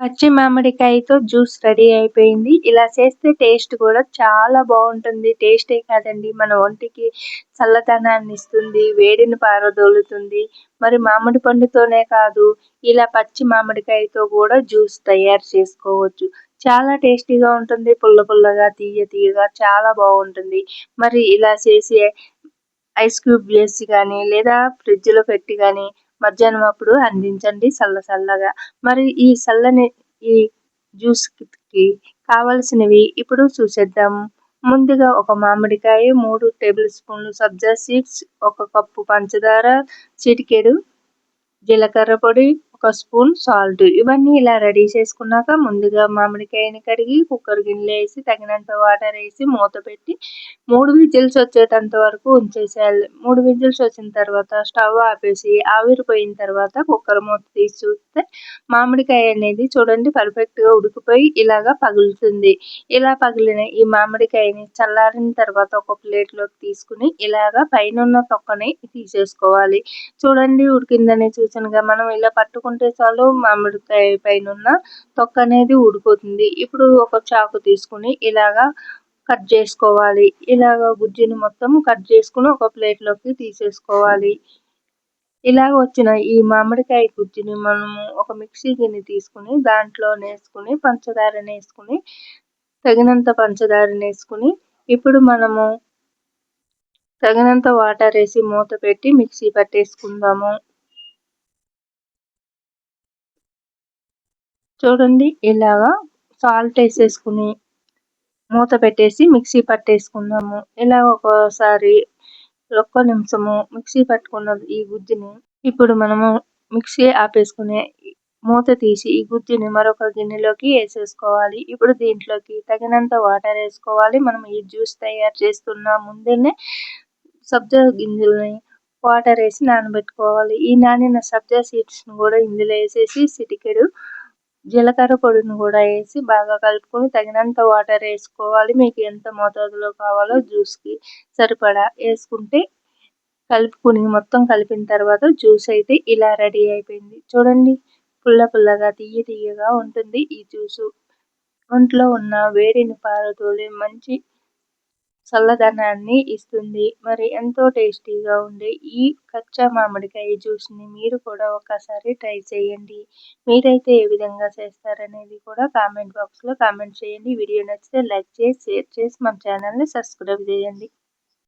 పచ్చి మామిడికాయతో juice ready అయిపోయింది. ఇలా చేస్తే టేస్ట్ కూడా చాలా బావుంటుంది. టేస్టే కాదండి, మన ఒంటికి చల్లదనాన్ని ఇస్తుంది, వేడిని పారదోలుతుంది. మరి మామిడి పండుతోనే కాదు, ఇలా పచ్చి మామిడికాయతో కూడా జ్యూస్ తయారు చేసుకోవచ్చు. చాలా టేస్టీగా ఉంటుంది. పుల్ల పుల్లగా, తియ్య తియ్యగా చాలా బావుంటుంది. మరి ఇలా చేసి ఐస్ క్యూబ్ వేసి గానీ, లేదా ఫ్రిడ్జ్‌లో పెట్టి గానీ, మధ్యాహ్నం అప్పుడు అందించండి చల్లగా. మరి ఈ చల్లని ఈ జ్యూస్‌కి కావాల్సినవి ఇప్పుడు చూసేద్దాం. ముందుగా ఒక మామిడికాయ, 3 టేబుల్ స్పూన్లు సబ్జా సీడ్స్, 1 కప్పు పంచదార, చిటికెడు జీలకర్ర పొడి, 1 స్పూన్ సాల్ట్. ఇవన్నీ ఇలా రెడీ చేసుకున్నాక ముందుగా మామిడికాయని కడిగి కుక్కర్ గిన్నెలో ఏసి తగినంత వాటర్ ఏసి మూత పెట్టి 3 విజిల్స్ వచ్చేటంత వరకు ఉంచేసేయాలి. 3 విజిల్స్ వచ్చిన తర్వాత స్టవ్ ఆపేసి ఆవిరిపోయిన తర్వాత కుక్కర్ మూత తీసి చూస్తే మామిడికాయ అనేది చూడండి పర్ఫెక్ట్‌గా ఉడికిపోయి ఇలాగా పగులుతుంది. ఇలా పగిలిన ఈ మామిడికాయని చల్లారిన తర్వాత ఒక ప్లేట్‌లోకి తీసుకొని ఇలాగా పైనున్న తొక్కని తీసేసుకోవాలి. చూడండి ఉడికిందని చూసానుగా, మనం ఇలా పట్టుకుంటే చాలు మామిడికాయ పైనున్న తొక్క అనేది ఊడిపోతుంది. ఇప్పుడు ఒక చాకు తీసుకొని ఇలాగా కట్ చేసుకోవాలి. ఇలాగ గుజ్జుని మొత్తం కట్ చేసుకొని ఒక ప్లేట్‌లోకి తీసేసుకోవాలి. ఇలాగ వచ్చిన ఈ మామిడికాయ గుజ్జుని మనము ఒక మిక్సీ గిన్నె తీసుకొని దాంట్లోనేసుకొని పంచదారనేసుకొని తగినంత పంచదారనేసుకొని ఇప్పుడు మనము తగినంత వాటర్ ఏసి మూత పెట్టి మిక్సీ పట్టేసుకుందాము. చూడండి ఇలాగా సాల్ట్ ఏసేసుకొని మూత పెట్టేసి మిక్సీ పట్టేసుకుందాము. ఇలా ఒక్కసారి ఒక్క నిమిషము మిక్సీ పట్టుకున్న ఈ గుజ్జుని ఇప్పుడు మనము మిక్సీ ఆపేసుకొని మూత తీసి ఈ గుజ్జుని మరొక గిన్నెలోకి ఏసేసుకోవాలి. ఇప్పుడు దీంట్లోకి తగినంత వాటర్ ఏసుకోవాలి. మనం ఈ జ్యూస్ తయారు చేస్తున్న ముందేనే సబ్జా గింజల్ని వాటర్ ఏసి నానబెట్టుకోవాలి. ఈ నానిన సబ్జా సీడ్స్‌ని కూడా ఇందులో ఏసేసి చిటికెడు జీలకర్ర పొడిని కూడా ఏసి బాగా కలుపుకొని తగినంత వాటర్ ఏసుకోవాలి. మీకు ఎంత మోతాదులో కావాలో జ్యూస్‌కి సరిపడా ఏసుకుంటే కలుపుకొని మొత్తం కలిపిన తర్వాత జ్యూస్ అయితే ఇలా రెడీ అయిపోయింది. చూడండి పుల్లగా, తియ్యగా ఉంటుంది ఈ జ్యూసు. ఒంట్లో ఉన్న వేడిని పారదోలే మంచి చల్లదనాన్ని ఇస్తుంది. మరి ఎంతో టేస్టీగా ఉండే ఈ కచ్చా మామిడికాయ జ్యూస్‌ని మీరు కూడా ఒకసారి ట్రై చేయండి. మీరైతే ఏ విధంగా చేస్తారనేది కూడా కామెంట్ బాక్స్‌లో కామెంట్ చేయండి. వీడియో నచ్చితే లైక్ చేసి, షేర్ చేసి మన ఛానల్‌ని సబ్స్క్రైబ్ చేయండి.